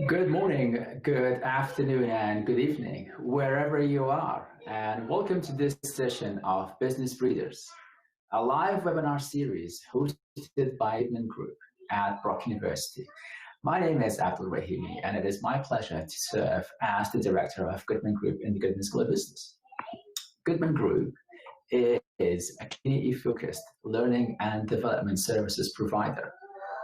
Good morning, good afternoon, and good evening, wherever you are. And welcome to this session of Business Breeders, a live webinar series hosted by Goodman Group at Brock University. My name is Abdul Rahimi, and it is my pleasure to serve as the director of Goodman Group in the Goodman School of Business. Goodman Group is a community-focused learning and development services provider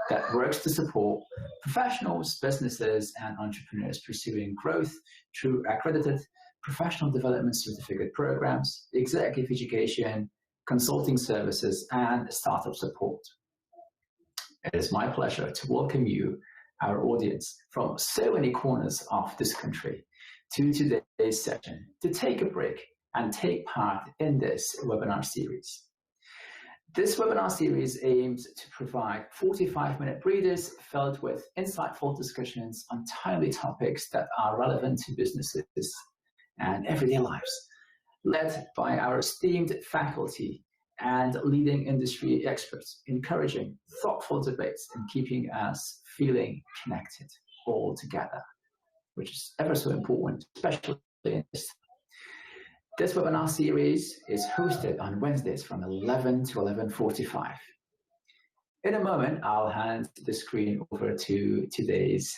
that works to support professionals, businesses, and entrepreneurs pursuing growth through accredited professional development certificate programs, executive education, consulting services, and startup support. It is my pleasure to welcome you, our audience, from so many corners of this country to today's session to take a break and take part in this webinar series. This webinar series aims to provide 45-minute breathers filled with insightful discussions on timely topics that are relevant to businesses and everyday lives, led by our esteemed faculty and leading industry experts, encouraging thoughtful debates and keeping us feeling connected all together, which is ever so important, especially in this. This webinar series is hosted on Wednesdays from 11 to 11:45. In a moment, I'll hand the screen over to today's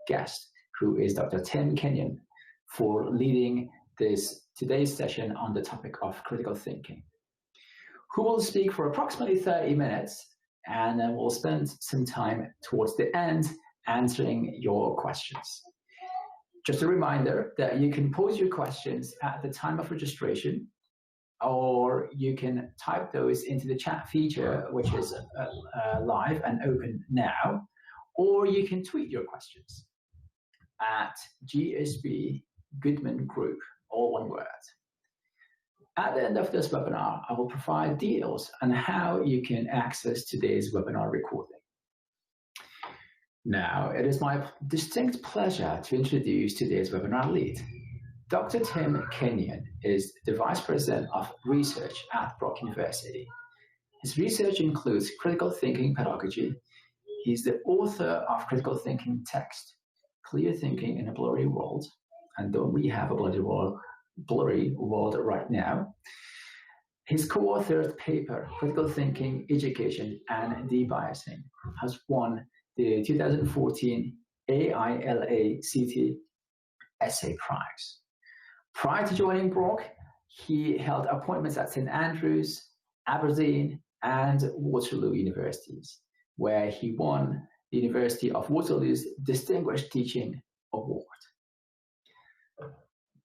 guest, who is Dr. Tim Kenyon, for leading today's session on the topic of critical thinking, who will speak for approximately 30 minutes, and then we'll spend some time towards the end answering your questions. Just a reminder that you can pose your questions at the time of registration, or you can type those into the chat feature, which is live and open now, or you can tweet your questions at GSB Goodman Group, all one word. At the end of this webinar, I will provide details on how you can access today's webinar recording. Now, it is my distinct pleasure to introduce today's webinar lead. Dr. Tim Kenyon is the Vice President of Research at Brock University. His research includes critical thinking pedagogy. He's the author of critical thinking text, Clear Thinking in a Blurry World, and don't we have a blurry world right now. His co-authored paper, Critical Thinking, Education, and Debiasing, has won the 2014 AILA-CT Essay Prize. Prior to joining Brock, he held appointments at St. Andrews, Aberdeen, and Waterloo Universities, where he won the University of Waterloo's Distinguished Teaching Award.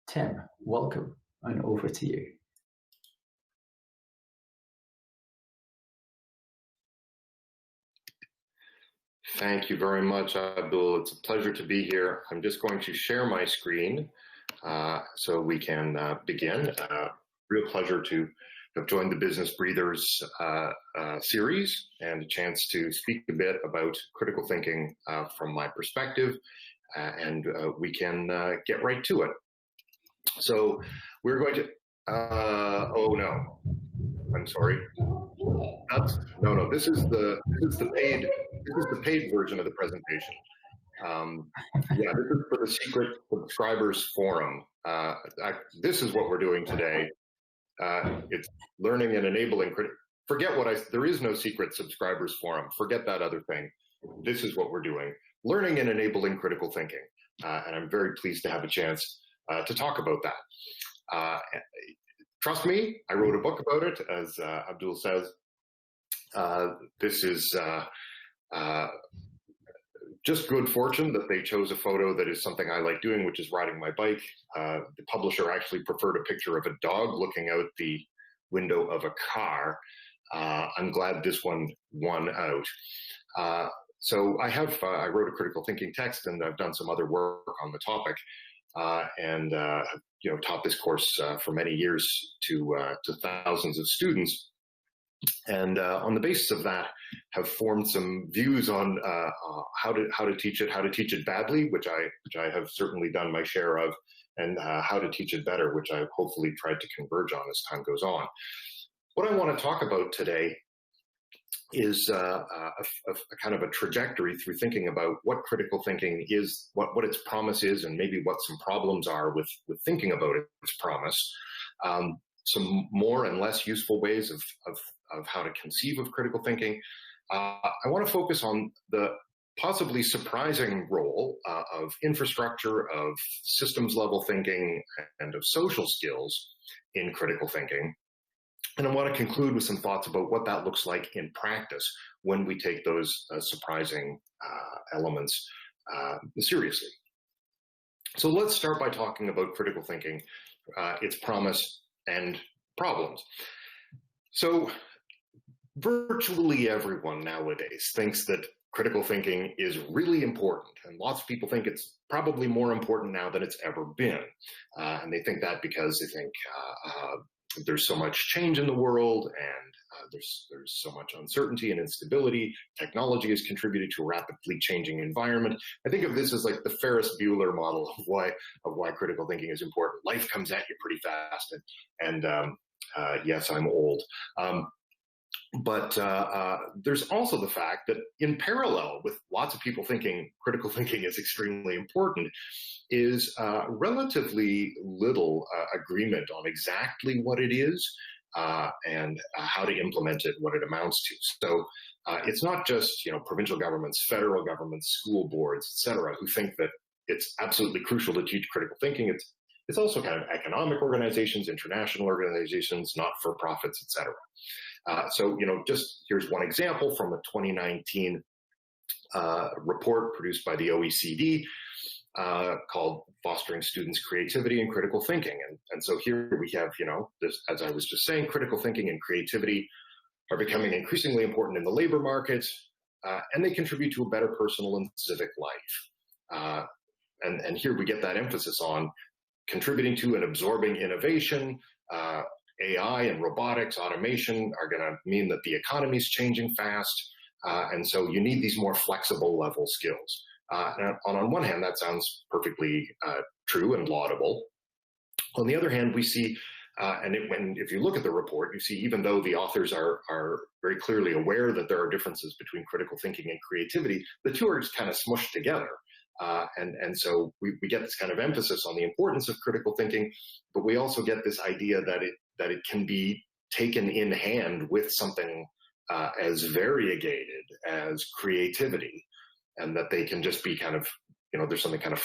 Tim, welcome, and over to you. Thank you very much, Abdul. It's a pleasure to be here. I'm just going to share my screen so we can begin. Real pleasure to have joined the Business Breathers series and a chance to speak a bit about critical thinking from my perspective, and we can get right to it. So we're going to, oh no, I'm sorry. No, this is the paid version of the presentation. Yeah, this is for the secret subscribers forum. This is what we're doing today. It's learning and enabling. Forget there is no secret subscribers forum. Forget that other thing. This is what we're doing. Learning and enabling critical thinking. And I'm very pleased to have a chance to talk about that. Trust me, I wrote a book about it, as Abdul says. This is just good fortune that they chose a photo that is something I like doing, which is riding my bike. The publisher actually preferred a picture of a dog looking out the window of a car. I'm glad this one won out. So I wrote a critical thinking text, and I've done some other work on the topic, and taught this course for many years to thousands of students. And on the basis of that, have formed some views on how to teach it badly, which I have certainly done my share of, and how to teach it better, which I've hopefully tried to converge on as time goes on. What I want to talk about today is a kind of a trajectory through thinking about what critical thinking is, what its promise is, and maybe what some problems are with thinking about its promise. Some more and less useful ways of how to conceive of critical thinking. I want to focus on the possibly surprising role of infrastructure, of systems level thinking, and of social skills in critical thinking. And I want to conclude with some thoughts about what that looks like in practice when we take those surprising elements seriously. So let's start by talking about critical thinking, its promise and problems. So virtually everyone nowadays thinks that critical thinking is really important, and lots of people think it's probably more important now than it's ever been. And they think that because they think there's so much change in the world, and there's so much uncertainty and instability. Technology has contributed to a rapidly changing environment. I think of this as like the Ferris Bueller model of why critical thinking is important. Life comes at you pretty fast, and yes, I'm old. But there's also the fact that in parallel with lots of people thinking critical thinking is extremely important is relatively little agreement on exactly what it is and how to implement it, what it amounts to. So it's not just provincial governments, federal governments, school boards, etc., who think that it's absolutely crucial to teach critical thinking. It's also kind of economic organizations, international organizations, not-for-profits, etc. So, just here's one example from a 2019 report produced by the OECD called Fostering Students' Creativity and Critical Thinking. And so here we have, this, as I was just saying, critical thinking and creativity are becoming increasingly important in the labor market, and they contribute to a better personal and civic life. And here we get that emphasis on contributing to and absorbing innovation. AI and robotics, automation are going to mean that the economy is changing fast. And so you need these more flexible level skills. And on one hand, that sounds perfectly true and laudable. On the other hand, we see, if you look at the report, you see even though the authors are very clearly aware that there are differences between critical thinking and creativity, the two are just kind of smushed together. And so we get this kind of emphasis on the importance of critical thinking, but we also get this idea that it can be taken in hand with something as variegated as creativity, and that they can just be kind of, there's something kind of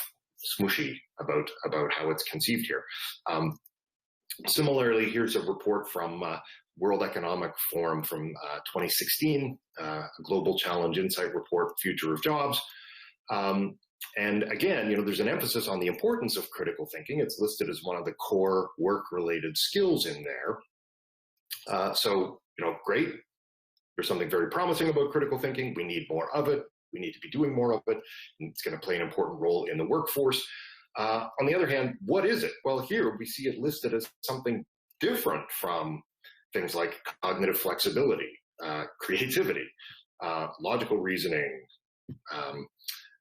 smooshy about how it's conceived here. Similarly, here's a report from World Economic Forum from 2016, Global Challenge Insight Report, Future of Jobs. And again, there's an emphasis on the importance of critical thinking. It's listed as one of the core work-related skills in there. So, great. There's something very promising about critical thinking. We need more of it. We need to be doing more of it. And it's going to play an important role in the workforce. On the other hand, what is it? Well, here we see it listed as something different from things like cognitive flexibility, creativity, logical reasoning,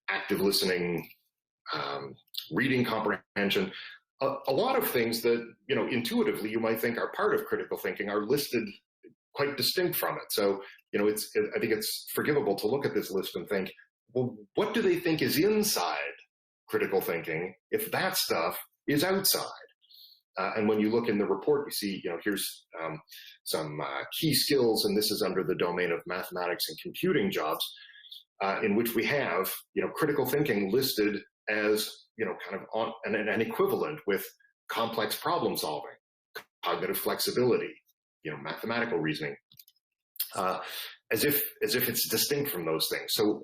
active listening, reading comprehension. A lot of things that, intuitively you might think are part of critical thinking are listed quite distinct from it. So, I think it's forgivable to look at this list and think, well, what do they think is inside critical thinking if that stuff is outside? And when you look in the report, you see, here's some key skills, and this is under the domain of mathematics and computing jobs, in which we have, critical thinking listed as, kind of on an equivalent with complex problem solving, cognitive flexibility, mathematical reasoning, as if it's distinct from those things. So,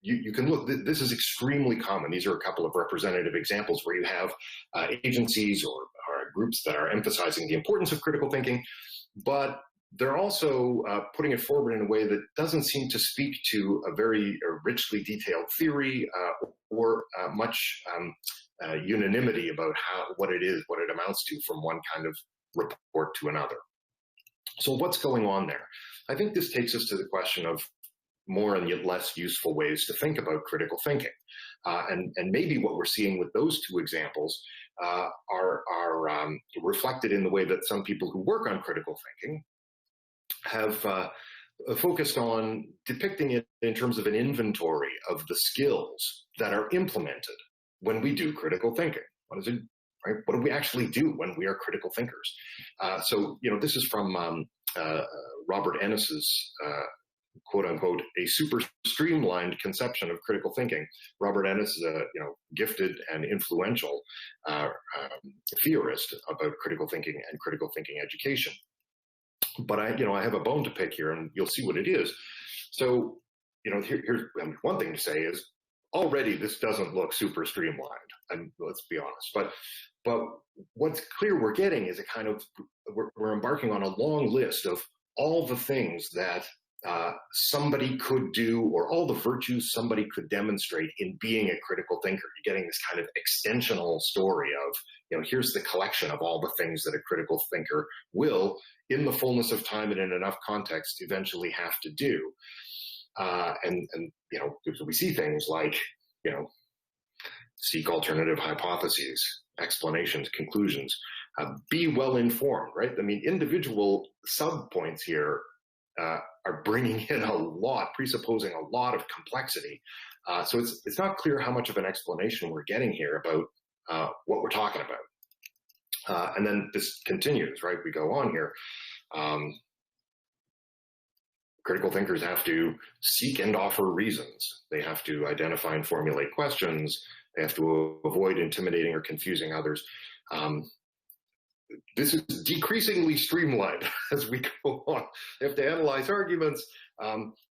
you can look, this is extremely common. These are a couple of representative examples where you have agencies or groups that are emphasizing the importance of critical thinking, but they're also putting it forward in a way that doesn't seem to speak to a very richly detailed theory or much unanimity about what it is, what it amounts to from one kind of report to another. So what's going on there? I think this takes us to the question of more and yet less useful ways to think about critical thinking. And maybe what we're seeing with those two examples are reflected in the way that some people who work on critical thinking have focused on depicting it in terms of an inventory of the skills that are implemented when we do critical thinking. What is it, right? What do we actually do when we are critical thinkers? So, this is from Robert Ennis's quote unquote, a super streamlined conception of critical thinking. Robert Ennis is a gifted and influential theorist about critical thinking and critical thinking education. But I have a bone to pick here, and you'll see what it is. So, here's one thing to say is already this doesn't look super streamlined, and let's be honest. But what's clear we're getting is we're embarking on a long list of all the things that somebody could do, or all the virtues somebody could demonstrate in being a critical thinker. You're getting this kind of extensional story of, here's the collection of all the things that a critical thinker will, in the fullness of time and in enough context, eventually have to do. And we see things like, seek alternative hypotheses, explanations, conclusions, be well informed, right? I mean, individual sub-points here are bringing in a lot, presupposing a lot of complexity. So it's not clear how much of an explanation we're getting here about what we're talking about. And then this continues, right? We go on here. Critical thinkers have to seek and offer reasons. They have to identify and formulate questions. They have to avoid intimidating or confusing others. This is decreasingly streamlined as we go on. They have to analyze arguments.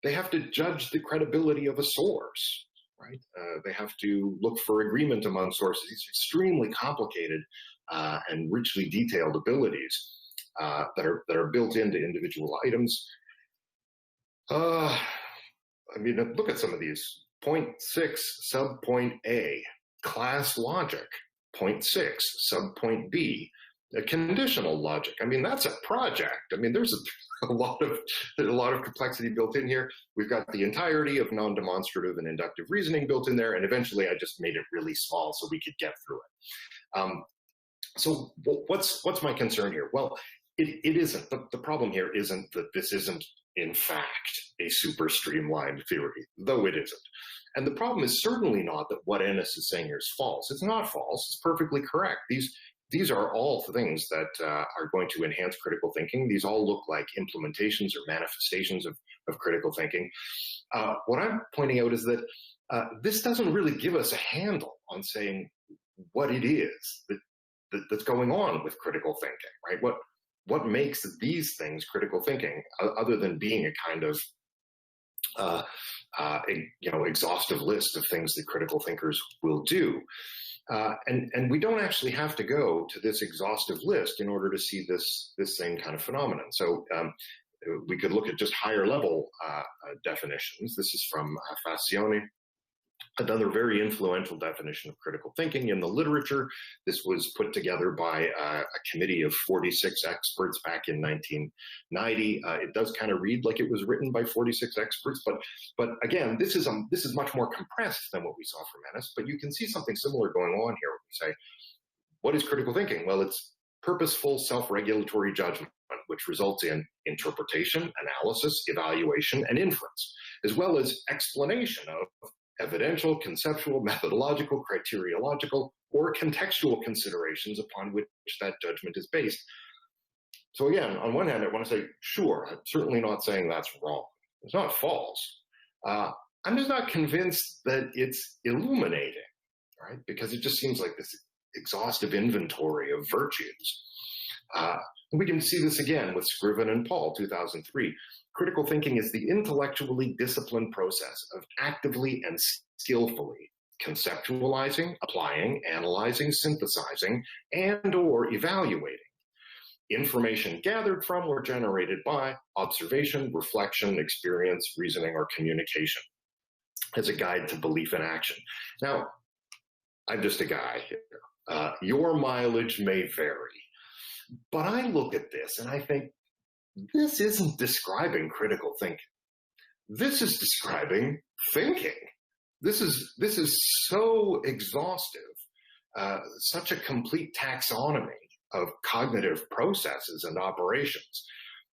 They have to judge the credibility of a source, right? They have to look for agreement among sources. These are extremely complicated and richly detailed abilities that are built into individual items. Look at some of these. Point 6, subpoint A, class logic. Point 6, subpoint B, conditional logic. That's a project. There's a lot of complexity built in here. We've got the entirety of non-demonstrative and inductive reasoning built in there, and eventually I just made it really small so we could get through it. So what's my concern here? Well, it isn't. The problem here isn't that this isn't, in fact, a super streamlined theory, though it isn't. And the problem is certainly not that what Ennis is saying here is false. It's not false. It's perfectly correct. These are all things that are going to enhance critical thinking. These all look like implementations or manifestations of critical thinking. What I'm pointing out is that this doesn't really give us a handle on saying what it is that's going on with critical thinking, right? What makes these things critical thinking, other than being a kind of exhaustive list of things that critical thinkers will do. And we don't actually have to go to this exhaustive list in order to see this same kind of phenomenon. So we could look at just higher level definitions. This is from Facione, another very influential definition of critical thinking in the literature. This was put together by a committee of 46 experts back in 1990. It does kind of read like it was written by 46 experts, but again, this is much more compressed than what we saw from Ennis. But you can see something similar going on here. When we say, what is critical thinking? Well, it's purposeful self-regulatory judgment, which results in interpretation, analysis, evaluation, and inference, as well as explanation of evidential, conceptual, methodological, criteriological, or contextual considerations upon which that judgment is based. So again, on one hand, I want to say, sure, I'm certainly not saying that's wrong. It's not false. I'm just not convinced that it's illuminating, right? Because it just seems like this exhaustive inventory of virtues. We can see this again with Scriven and Paul, 2003. Critical thinking is the intellectually disciplined process of actively and skillfully conceptualizing, applying, analyzing, synthesizing, and or evaluating information gathered from or generated by observation, reflection, experience, reasoning, or communication as a guide to belief and action. Now, I'm just a guy here. Your mileage may vary, but I look at this and I think, this isn't describing critical thinking. This is describing thinking. This is so exhaustive, such a complete taxonomy of cognitive processes and operations.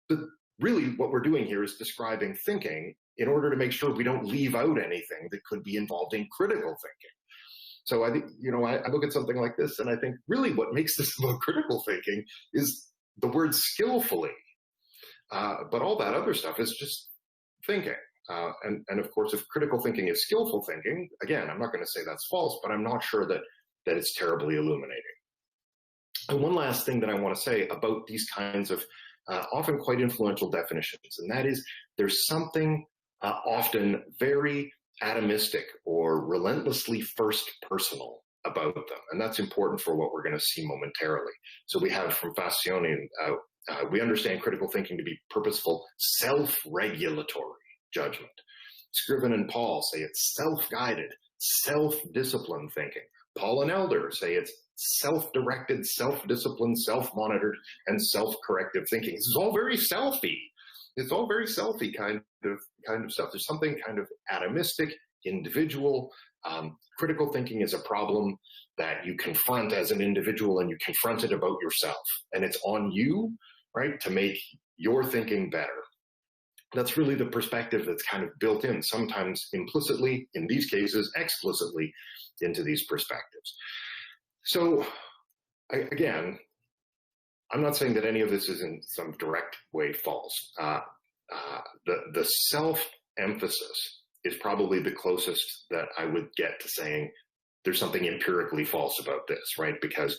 But really what we're doing here is describing thinking in order to make sure we don't leave out anything that could be involved in critical thinking. So I think, I look at something like this and I think really what makes this about critical thinking is the word skillfully. But all that other stuff is just thinking. And of course, if critical thinking is skillful thinking, again, I'm not going to say that's false, but I'm not sure that it's terribly illuminating. And one last thing that I want to say about these kinds of often quite influential definitions, and that is there's something often very atomistic or relentlessly first personal about them. And that's important for what we're going to see momentarily. So we have from Fascioni, we understand critical thinking to be purposeful, self-regulatory judgment. Scriven and Paul say it's self-guided, self-disciplined thinking. Paul and Elder say it's self-directed, self-disciplined, self-monitored, and self-corrective thinking. This is all very selfie. It's all very selfie kind of stuff. There's something kind of atomistic, individual. Critical thinking is a problem that you confront as an individual, and you confront it about yourself. And it's on you, right, to make your thinking better. That's really the perspective that's kind of built in, sometimes implicitly, in these cases, explicitly, into these perspectives. So, again, I'm not saying that any of this is in some direct way false. The self-emphasis is probably the closest that I would get to saying there's something empirically false about this, right? Because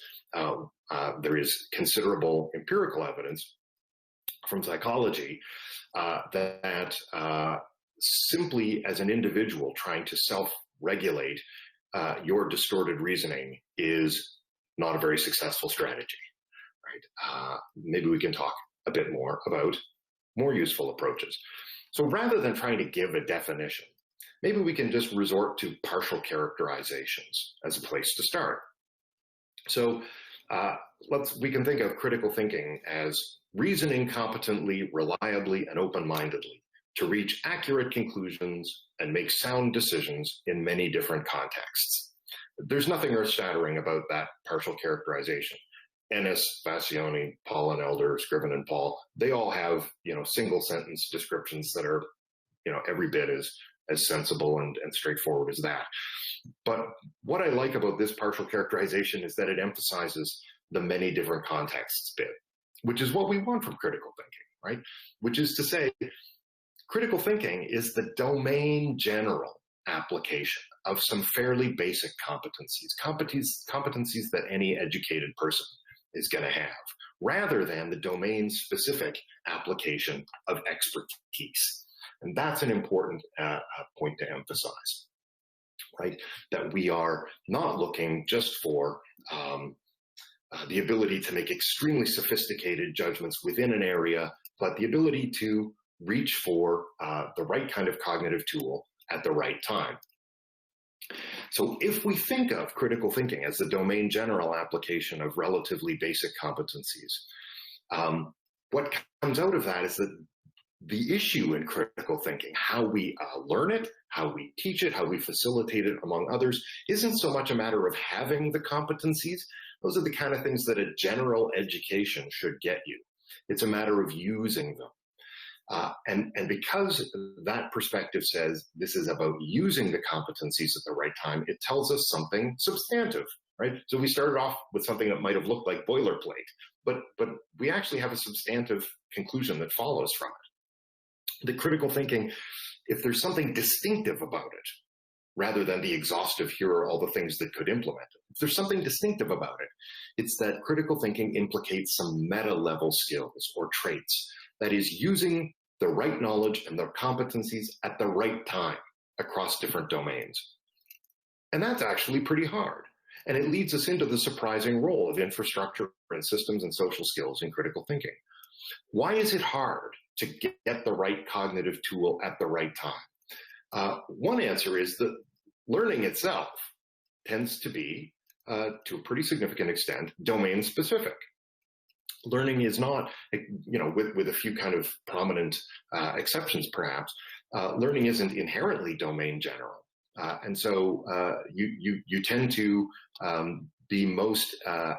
there is considerable empirical evidence from psychology that simply as an individual trying to self-regulate your distorted reasoning is not a very successful strategy, right? Maybe we can talk a bit more about more useful approaches. So rather than trying to give a definition, maybe we can just resort to partial characterizations as a place to start. So we can think of critical thinking as reasoning competently, reliably, and open-mindedly to reach accurate conclusions and make sound decisions in many different contexts. There's nothing earth-shattering about that partial characterization. Ennis, Fascioni, Paul and Elder, Scriven and Paul, they all have, single sentence descriptions that are, every bit as sensible and straightforward as that. But what I like about this partial characterization is that it emphasizes the many different contexts bit, which is what we want from critical thinking, right? Which is to say, critical thinking is the domain general application of some fairly basic competencies that any educated person is going to have, rather than the domain-specific application of expertise. And that's an important point to emphasize, right? That we are not looking just for the ability to make extremely sophisticated judgments within an area, but the ability to reach for the right kind of cognitive tool at the right time. So if we think of critical thinking as the domain general application of relatively basic competencies, what comes out of that is that the issue in critical thinking, how we learn it, how we teach it, how we facilitate it, among others, isn't so much a matter of having the competencies. Those are the kind of things that a general education should get you. It's a matter of using them. And because that perspective says this is about using the competencies at the right time, it tells us something substantive, right? So we started off with something that might have looked like boilerplate, but we actually have a substantive conclusion that follows from it. The critical thinking, if there's something distinctive about it, rather than the exhaustive, here are all the things that could implement it. If there's something distinctive about it, it's that critical thinking implicates some meta-level skills or traits. That is, using the right knowledge and the competencies at the right time across different domains. And that's actually pretty hard. And it leads us into the surprising role of infrastructure and systems and social skills in critical thinking. Why is it hard to get the right cognitive tool at the right time? One answer is that learning itself tends to be, to a pretty significant extent, domain specific. Learning is not, with a few kind of prominent exceptions perhaps, learning isn't inherently domain general. And so you tend to be most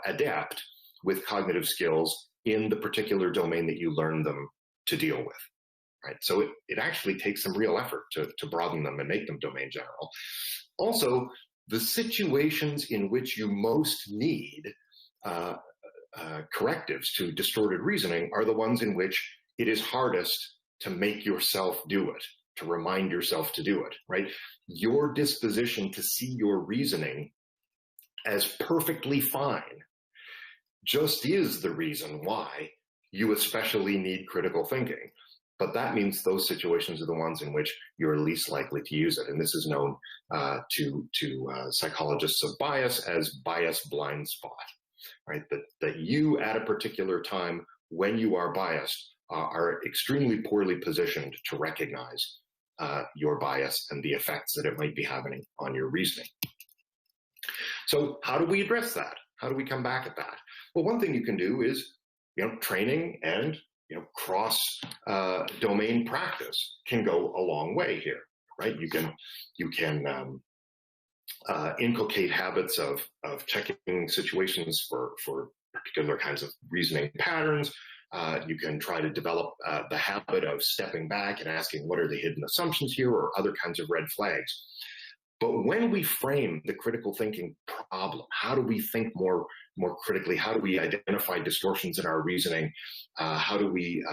adept with cognitive skills in the particular domain that you learn them to deal with, right? So it actually takes some real effort to broaden them and make them domain general. Also, the situations in which you most need correctives to distorted reasoning are the ones in which it is hardest to make yourself do it, to remind yourself to do it, right? Your disposition to see your reasoning as perfectly fine just is the reason why you especially need critical thinking. But that means those situations are the ones in which you're least likely to use it. And this is known to psychologists of bias as bias blind spot, right? That you at a particular time when you are biased are extremely poorly positioned to recognize your bias and the effects that it might be having on your reasoning. So how do we address that? How do we come back at that? Well, one thing you can do is, training and cross domain practice can go a long way here, right? You can inculcate habits of checking situations for particular kinds of reasoning patterns. You can try to develop the habit of stepping back and asking, what are the hidden assumptions here, or other kinds of red flags. But when we frame the critical thinking problem, how do we think more critically? How do we identify distortions in our reasoning? How do we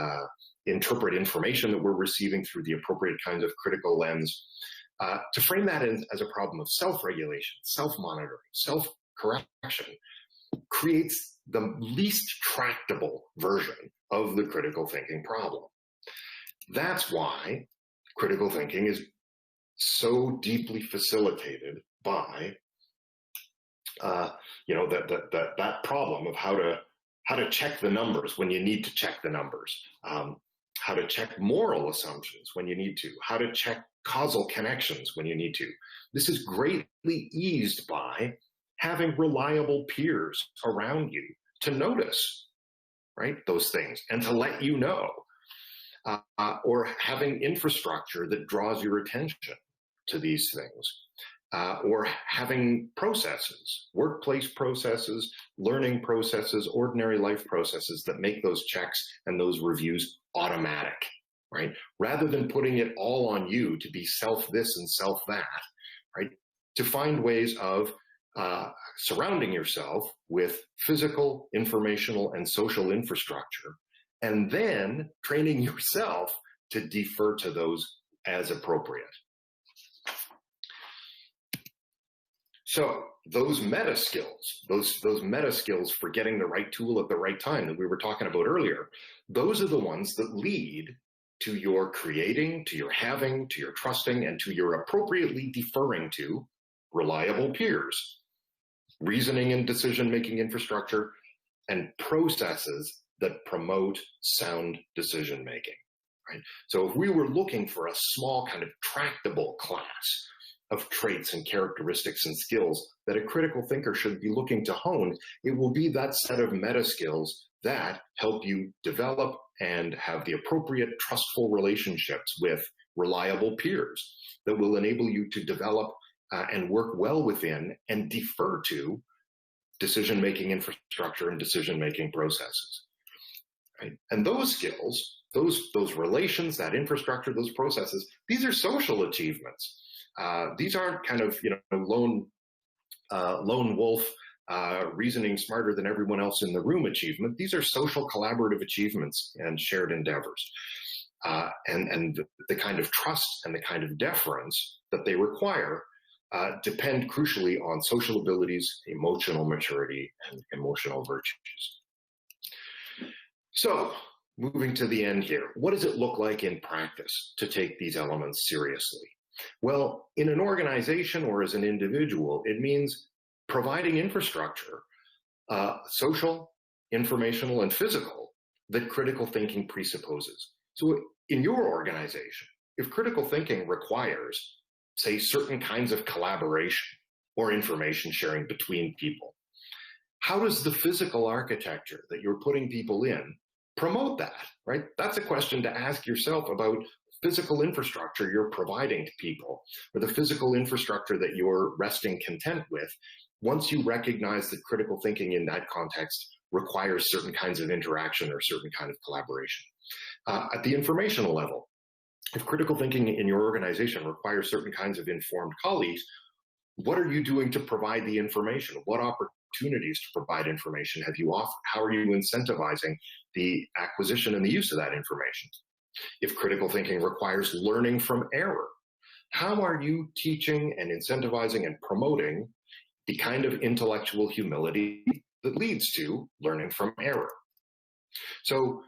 interpret information that we're receiving through the appropriate kinds of critical lens? To frame that as a problem of self-regulation, self-monitoring, self-correction creates the least tractable version of the critical thinking problem. That's why critical thinking is so deeply facilitated by that problem of how to check the numbers when you need to check the numbers, how to check moral assumptions when you need to, how to check causal connections when you need to. This is greatly eased by having reliable peers around you to notice, right, those things and to let you know, or having infrastructure that draws your attention to these things, or having processes, workplace processes, learning processes, ordinary life processes that make those checks and those reviews automatic, right? Rather than putting it all on you to be self this and self that, right? To find ways of surrounding yourself with physical, informational, and social infrastructure, and then training yourself to defer to those as appropriate. So those meta skills, those meta skills for getting the right tool at the right time that we were talking about earlier, those are the ones that lead to your creating, to your having, to your trusting, and to your appropriately deferring to reliable peers, reasoning and decision-making infrastructure, and processes that promote sound decision-making, right? So if we were looking for a small kind of tractable class of traits and characteristics and skills that a critical thinker should be looking to hone, it will be that set of meta skills that help you develop and have the appropriate trustful relationships with reliable peers that will enable you to develop and work well within and defer to decision-making infrastructure and decision-making processes, right? And those skills, those relations, that infrastructure, those processes, these are social achievements. These aren't kind of lone wolf reasoning smarter than everyone else in the room achievement. These are social collaborative achievements and shared endeavors, and the kind of trust and the kind of deference that they require depend crucially on social abilities, emotional maturity, and emotional virtues. So, moving to the end here, what does it look like in practice to take these elements seriously? Well, in an organization or as an individual, it means providing infrastructure, social, informational, and physical, that critical thinking presupposes. So in your organization, if critical thinking requires, say, certain kinds of collaboration or information sharing between people, how does the physical architecture that you're putting people in promote that, right? That's a question to ask yourself about physical infrastructure you're providing to people, or the physical infrastructure that you're resting content with, once you recognize that critical thinking in that context requires certain kinds of interaction or certain kind of collaboration. At the informational level, if critical thinking in your organization requires certain kinds of informed colleagues, what are you doing to provide the information? What opportunities to provide information have you offered? How are you incentivizing the acquisition and the use of that information? If critical thinking requires learning from error, how are you teaching and incentivizing and promoting the kind of intellectual humility that leads to learning from error? So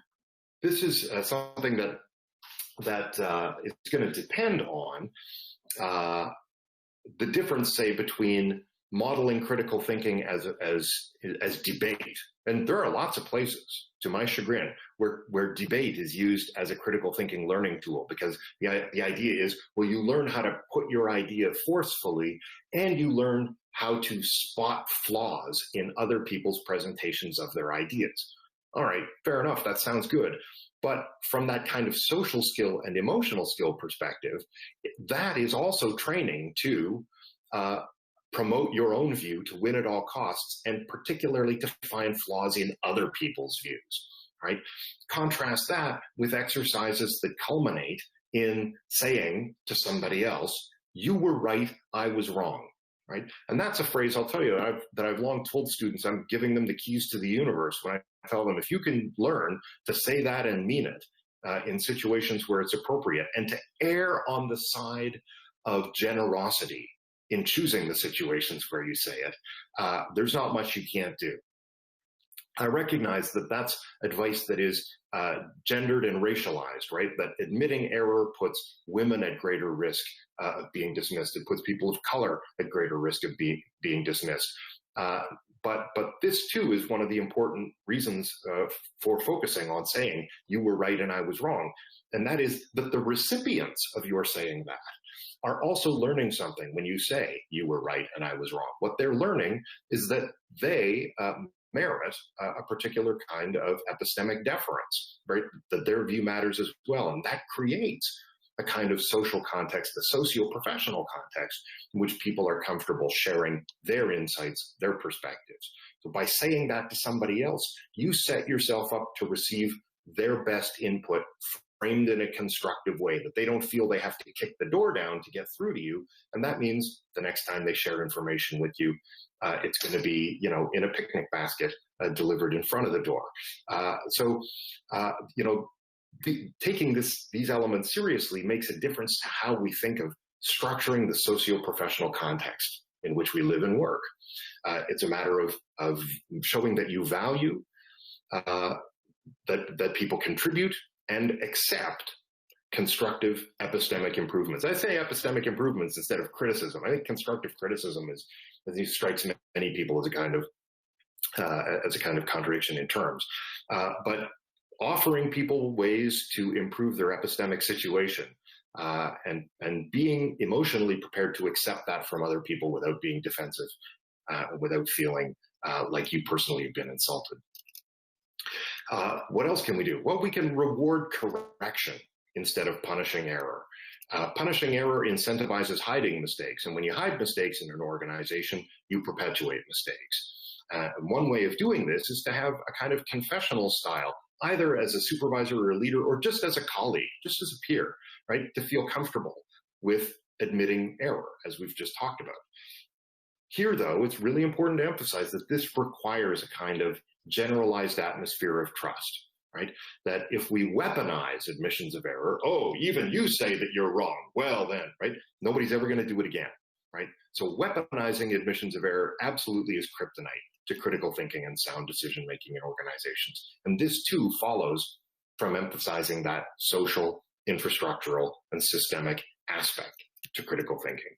this is something that is going to depend on the difference, say, between modeling critical thinking as debate. And there are lots of places, to my chagrin, where debate is used as a critical thinking learning tool, because the idea is, well, you learn how to put your idea forcefully, and you learn how to spot flaws in other people's presentations of their ideas. All right, fair enough, that sounds good. But from that kind of social skill and emotional skill perspective, that is also training to promote your own view, to win at all costs, and particularly to find flaws in other people's views, right? Contrast that with exercises that culminate in saying to somebody else, you were right, I was wrong, right? And that's a phrase, I'll tell you, that I've long told students. I'm giving them the keys to the universe when I tell them, if you can learn to say that and mean it in situations where it's appropriate, and to err on the side of generosity in choosing the situations where you say it, there's not much you can't do. I recognize that that's advice that is gendered and racialized, right? That admitting error puts women at greater risk of being dismissed. It puts people of color at greater risk of being dismissed. But this too is one of the important reasons for focusing on saying you were right and I was wrong. And that is that the recipients of your saying that are also learning something when you say you were right and I was wrong. What they're learning is that they merit a particular kind of epistemic deference, right? That their view matters as well. And that creates a kind of social context, a socio-professional context in which people are comfortable sharing their insights, their perspectives. So by saying that to somebody else, you set yourself up to receive their best input framed in a constructive way, that they don't feel they have to kick the door down to get through to you. And that means the next time they share information with you, it's going to be, in a picnic basket delivered in front of the door. Taking these elements seriously makes a difference to how we think of structuring the socio-professional context in which we live and work. It's a matter of showing that you value that people contribute and accept constructive epistemic improvements. I say epistemic improvements instead of criticism. I think constructive criticism strikes many people as a kind of contradiction in terms. But offering people ways to improve their epistemic situation and being emotionally prepared to accept that from other people without being defensive, without feeling like you personally have been insulted. What else can we do? Well, we can reward correction instead of punishing error. Punishing error incentivizes hiding mistakes, and when you hide mistakes in an organization, you perpetuate mistakes. One way of doing this is to have a kind of confessional style, either as a supervisor or a leader, or just as a colleague, just as a peer, right? To feel comfortable with admitting error, as we've just talked about. Here, though, it's really important to emphasize that this requires a kind of generalized atmosphere of trust, right? That if we weaponize admissions of error, oh, even you say that you're wrong, well then, right? Nobody's ever going to do it again, right? So weaponizing admissions of error absolutely is kryptonite to critical thinking and sound decision-making in organizations. And this too follows from emphasizing that social, infrastructural, and systemic aspect to critical thinking.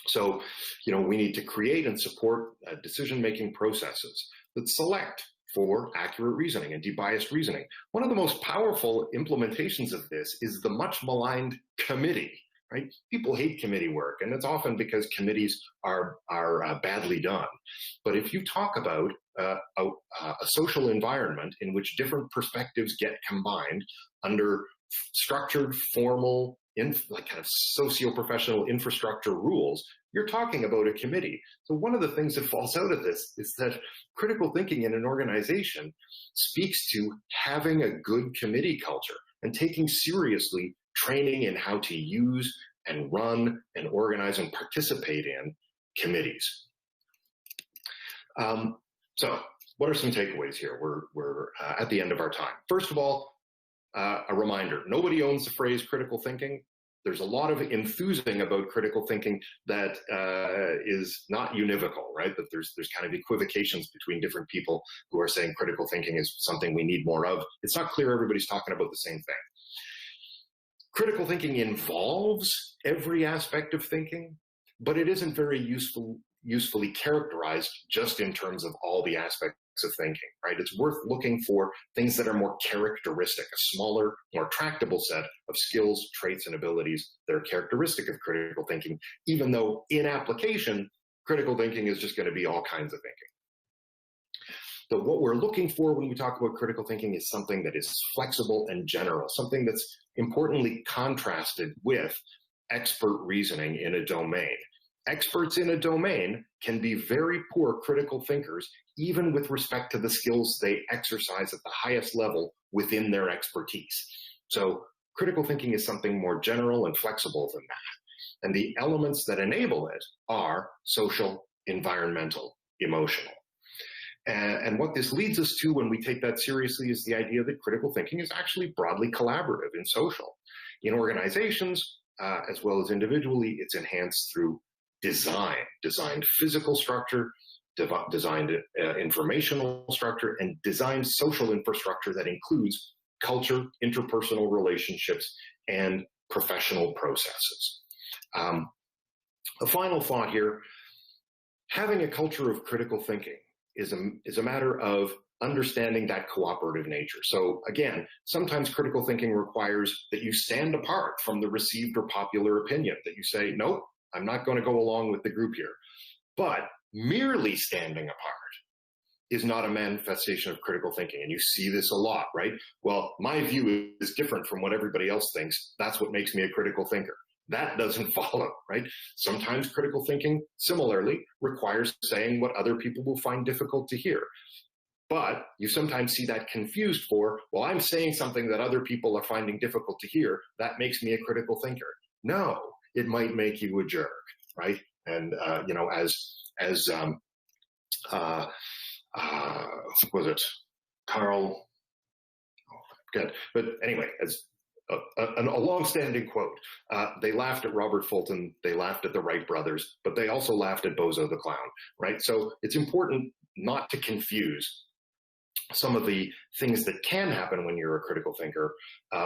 So, we need to create and support decision-making processes that select for accurate reasoning and debiased reasoning. One of the most powerful implementations of this is the much maligned committee, right? People hate committee work, and it's often because committees are badly done. But if you talk about a social environment in which different perspectives get combined under structured, formal, like kind of socio-professional infrastructure rules, you're talking about a committee. So one of the things that falls out of this is that critical thinking in an organization speaks to having a good committee culture and taking seriously training in how to use and run and organize and participate in committees. So what are some takeaways here? We're at the end of our time. First of all, a reminder, nobody owns the phrase critical thinking. There's a lot of enthusing about critical thinking that is not univocal, right? That there's kind of equivocations between different people who are saying critical thinking is something we need more of. It's not clear everybody's talking about the same thing. Critical thinking involves every aspect of thinking, but it isn't very usefully characterized just in terms of all the aspects of thinking, right? It's worth looking for things that are more characteristic, a smaller, more tractable set of skills, traits, and abilities that are characteristic of critical thinking, even though in application, critical thinking is just going to be all kinds of thinking. But what we're looking for when we talk about critical thinking is something that is flexible and general, something that's importantly contrasted with expert reasoning in a domain. Experts in a domain can be very poor critical thinkers, even with respect to the skills they exercise at the highest level within their expertise. So critical thinking is something more general and flexible than that. And the elements that enable it are social, environmental, emotional. And what this leads us to when we take that seriously is the idea that critical thinking is actually broadly collaborative and social. In organizations, as well as individually, it's enhanced through designed physical structure, designed informational structure, and designed social infrastructure that includes culture, interpersonal relationships, and professional processes. A final thought here, having a culture of critical thinking is a matter of understanding that cooperative nature. So again, sometimes critical thinking requires that you stand apart from the received or popular opinion, that you say, nope, I'm not going to go along with the group here. But merely standing apart is not a manifestation of critical thinking. And you see this a lot, right? Well, my view is different from what everybody else thinks. That's what makes me a critical thinker. That doesn't follow, right? Sometimes critical thinking, similarly, requires saying what other people will find difficult to hear. But you sometimes see that confused for, well, I'm saying something that other people are finding difficult to hear. That makes me a critical thinker. No, it might make you a jerk, right? And, you know, was it Carl? Oh, good. But anyway, as a long-standing quote, they laughed at Robert Fulton, they laughed at the Wright brothers, but they also laughed at Bozo the Clown, right? So it's important not to confuse some of the things that can happen when you're a critical thinker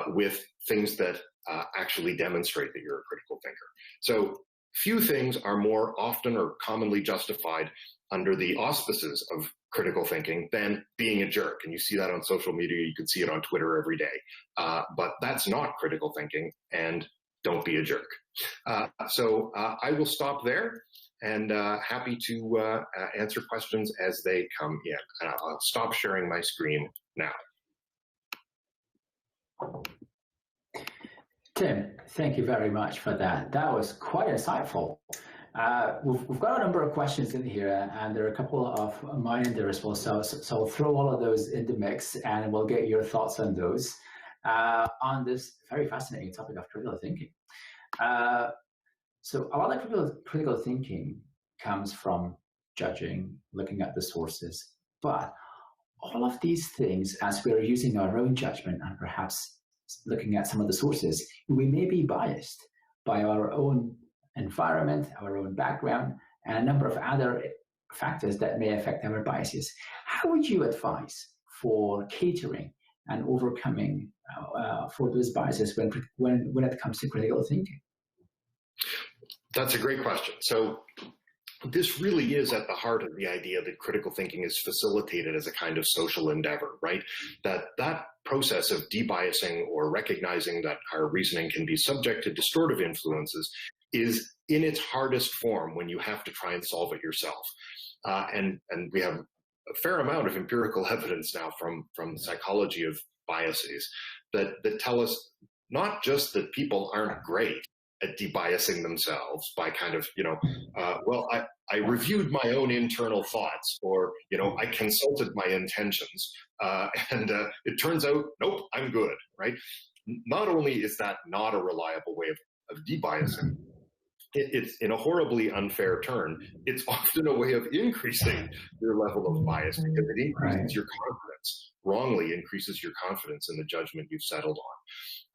with things that actually demonstrate that you're a critical thinker. So few things are more often or commonly justified under the auspices of critical thinking than being a jerk. And you see that on social media, you can see it on Twitter every day. But that's not critical thinking, and don't be a jerk. So I will stop there, and happy to answer questions as they come in. And I'll stop sharing my screen now. Tim, thank you very much for that. That was quite insightful. We've got a number of questions in here, and there are a couple of mine in there as well. So I'll throw all of those in the mix, and we'll get your thoughts on those on this very fascinating topic of critical thinking. So a lot of critical thinking comes from judging, looking at the sources, but all of these things, as we're using our own judgment and perhaps looking at some of the sources, we may be biased by our own environment, our own background, and a number of other factors that may affect our biases. How would you advise for catering and overcoming for those biases when it comes to critical thinking? That's a great question. So this really is at the heart of the idea that critical thinking is facilitated as a kind of social endeavor, right? That process of debiasing or recognizing that our reasoning can be subject to distortive influences is in its hardest form when you have to try and solve it yourself. And we have a fair amount of empirical evidence now from the psychology of biases that tell us not just that people aren't great at debiasing themselves by kind of, well, I reviewed my own internal thoughts, or, I consulted my intentions, and it turns out, nope, I'm good, right? Not only is that not a reliable way of debiasing, it's in a horribly unfair turn. It's often a way of increasing your level of bias because it increases your confidence, wrongly increases your confidence in the judgment you've settled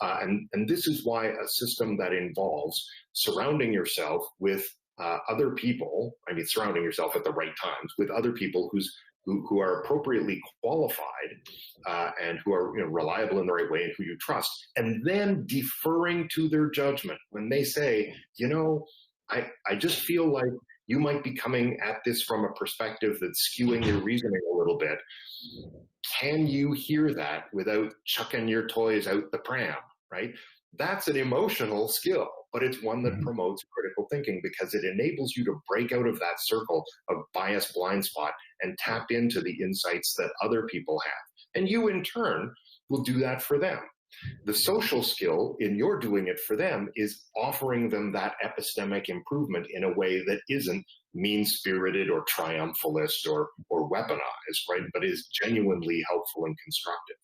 on. And this is why a system that involves surrounding yourself with other people, surrounding yourself at the right times with other people who are appropriately qualified and who are reliable in the right way and who you trust, and then deferring to their judgment when they say, I just feel like you might be coming at this from a perspective that's skewing your reasoning a little bit. Can you hear that without chucking your toys out the pram, right? That's an emotional skill, but it's one that promotes critical thinking because it enables you to break out of that circle of bias blind spot and tap into the insights that other people have. And you, in turn, will do that for them. The social skill in your doing it for them is offering them that epistemic improvement in a way that isn't mean-spirited or triumphalist or weaponized, right? But is genuinely helpful and constructive.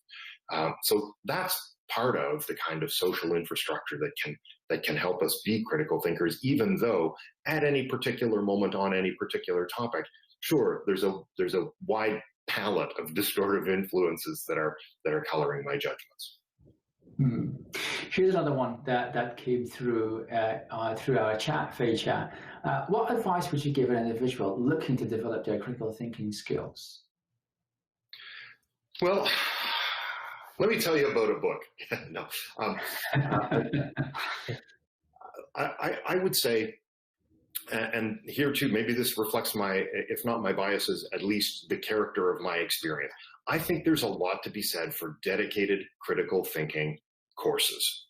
So that's part of the kind of social infrastructure that can help us be critical thinkers, even though at any particular moment on any particular topic, sure, there's a wide palette of distortive influences that are coloring my judgments. Here's another one that came through through our chat, Fei chat. What advice would you give an individual looking to develop their critical thinking skills? Well, let me tell you about a book. No, I would say, and here too, maybe this reflects my, if not my biases, at least the character of my experience. I think there's a lot to be said for dedicated critical thinking courses.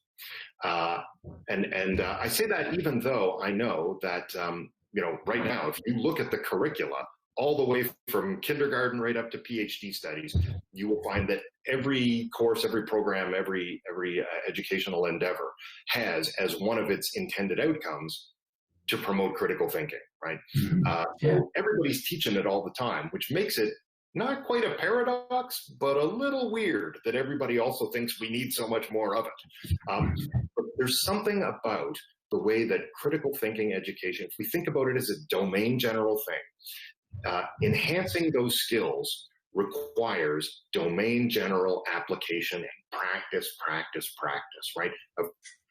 And I say that even though I know that, right now, if you look at the curricula, all the way from kindergarten right up to PhD studies, you will find that every course, every program, every educational endeavor has as one of its intended outcomes to promote critical thinking, right? So everybody's teaching it all the time, which makes it not quite a paradox, but a little weird that everybody also thinks we need so much more of it. But there's something about the way that critical thinking education, if we think about it as a domain general thing, enhancing those skills requires domain general application and practice, right? Of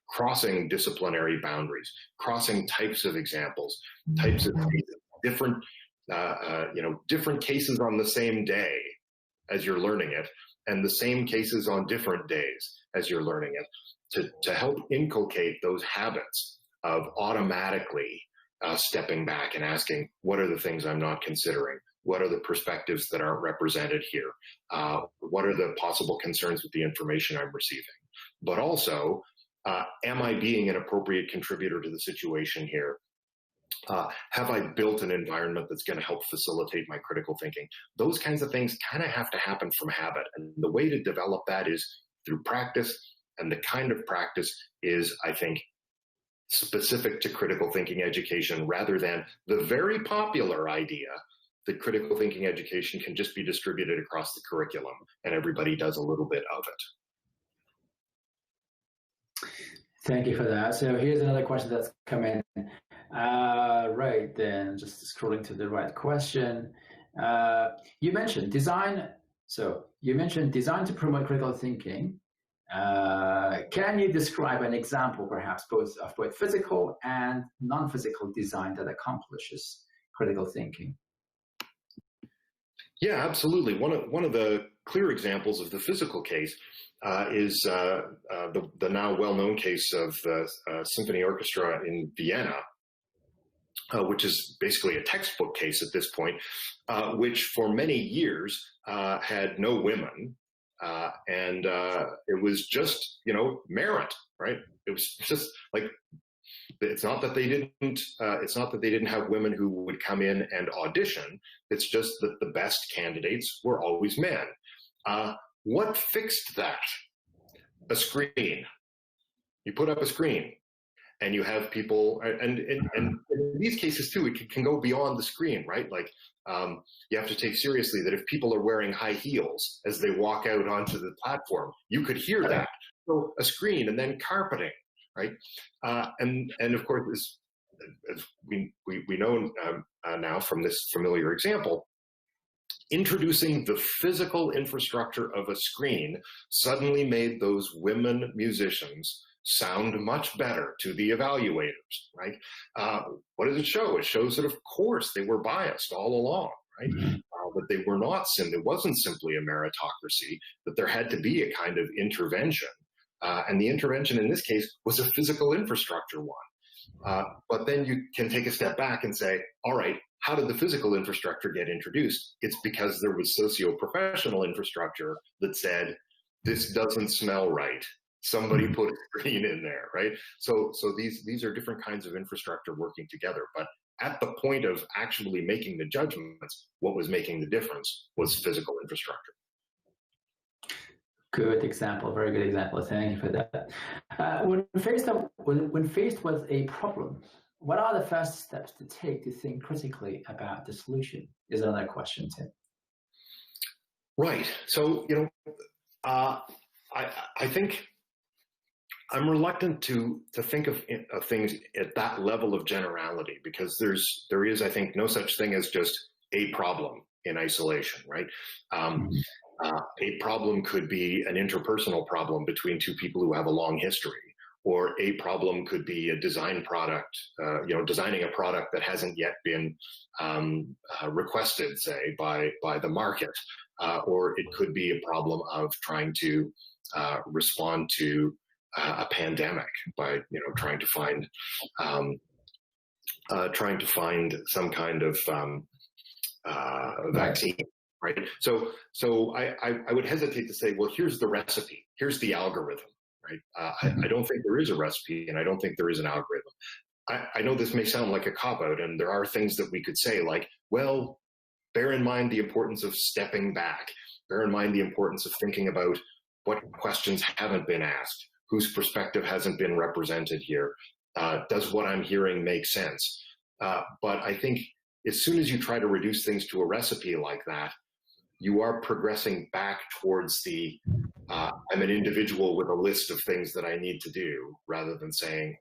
crossing disciplinary boundaries, crossing types of examples, types of different, different cases on the same day as you're learning it, and the same cases on different days as you're learning it, to help inculcate those habits of automatically stepping back and asking, what are the things I'm not considering? What are the perspectives that aren't represented here? What are the possible concerns with the information I'm receiving? But also, am I being an appropriate contributor to the situation here? Have I built an environment that's going to help facilitate my critical thinking? Those kinds of things kind of have to happen from habit. And the way to develop that is through practice. And the kind of practice is, I think, specific to critical thinking education rather than the very popular idea that critical thinking education can just be distributed across the curriculum and everybody does a little bit of it. Thank you for that. So here's another question that's come in. Right then, just scrolling to the right question. You mentioned design. So you mentioned design to promote critical thinking. Can you describe an example, perhaps, both physical and non-physical design that accomplishes critical thinking? Yeah, absolutely. One of the clear examples of the physical case is the now well-known case of the symphony orchestra in Vienna, which is basically a textbook case at this point, which for many years had no women. And it was just, merit, right? It was just like, it's not that they didn't have women who would come in and audition. It's just that the best candidates were always men. What fixed that? A screen. You put up a screen, and you have people, and in these cases too, it can go beyond the screen, right? Like you have to take seriously that if people are wearing high heels as they walk out onto the platform, you could hear that. So a screen, and then carpeting, right? And of course, as we know now from this familiar example, introducing the physical infrastructure of a screen suddenly made those women musicians sound much better to the evaluators, right? What does it show? It shows that, of course, they were biased all along, right? But they were not, it wasn't simply a meritocracy, that there had to be a kind of intervention. And the intervention in this case was a physical infrastructure one. But then you can take a step back and say, all right, how did the physical infrastructure get introduced? It's because there was socio-professional infrastructure that said, this doesn't smell right. Somebody put a screen in there, right? So these are different kinds of infrastructure working together. But at the point of actually making the judgments, what was making the difference was physical infrastructure. Good example, very good example. Thank you for that. When faced with a problem, what are the first steps to take to think critically about the solution? Is another question, Tim. Right. So, I think I'm reluctant to think of things at that level of generality, because there is, I think, no such thing as just a problem in isolation, right? A problem could be an interpersonal problem between two people who have a long history, or a problem could be a design product, designing a product that hasn't yet been requested, say, by the market, or it could be a problem of trying to respond to a pandemic by trying to find some kind of vaccine. Right. So I would hesitate to say, well, here's the recipe, here's the algorithm, right? I don't think there is a recipe, and I don't think there is an algorithm. I know this may sound like a cop-out, and there are things that we could say like, well, bear in mind the importance of stepping back, bear in mind the importance of thinking about what questions haven't been asked, whose perspective hasn't been represented here. Does what I'm hearing make sense? But I think as soon as you try to reduce things to a recipe like that, you are progressing back towards the I'm an individual with a list of things that I need to do, rather than saying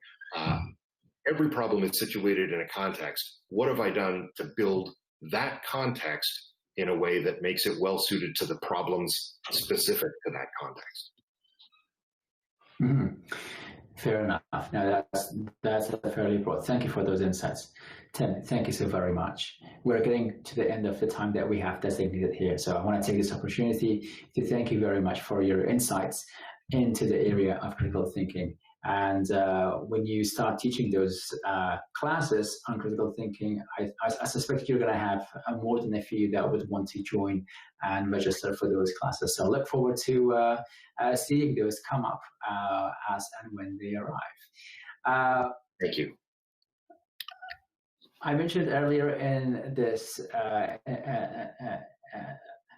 every problem is situated in a context. What have I done to build that context in a way that makes it well suited to the problems specific to that context? Fair enough. Now that's fairly broad. Thank you for those insights, Tim. Thank you so very much. We're getting to the end of the time that we have designated here, so I want to take this opportunity to thank you very much for your insights into the area of critical thinking. And when you start teaching those classes on critical thinking, I suspect you're going to have more than a few that would want to join and register for those classes. So look forward to seeing those come up as and when they arrive. Thank you. I mentioned earlier in this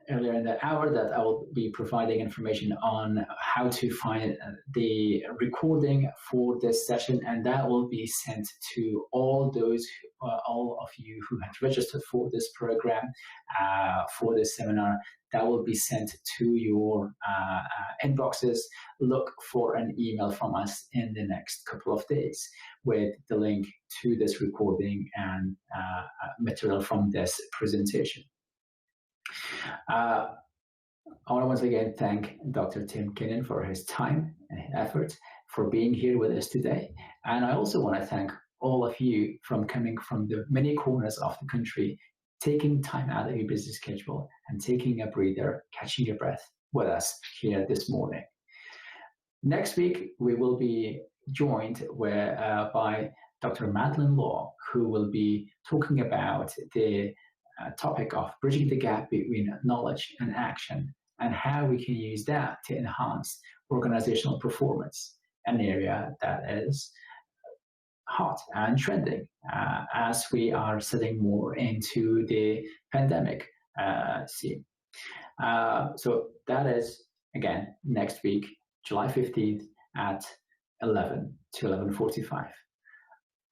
earlier in the hour that I will be providing information on how to find the recording for this session, and that will be sent to all of you who had registered for this program, for this seminar. That will be sent to your inboxes. Look for an email from us in the next couple of days with the link to this recording and material from this presentation. I want to once again thank Dr. Tim Kenyon for his time and effort for being here with us today. And I also want to thank all of you from coming from the many corners of the country, taking time out of your busy schedule and taking a breather, catching your breath with us here this morning. Next week, we will be joined by Dr. Madeline Law, who will be talking about the topic of bridging the gap between knowledge and action, and how we can use that to enhance organizational performance, an area that is hot and trending as we are setting more into the pandemic scene. So that is, again, next week, July 15th at 11 to 11:45.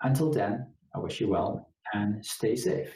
Until then, I wish you well and stay safe.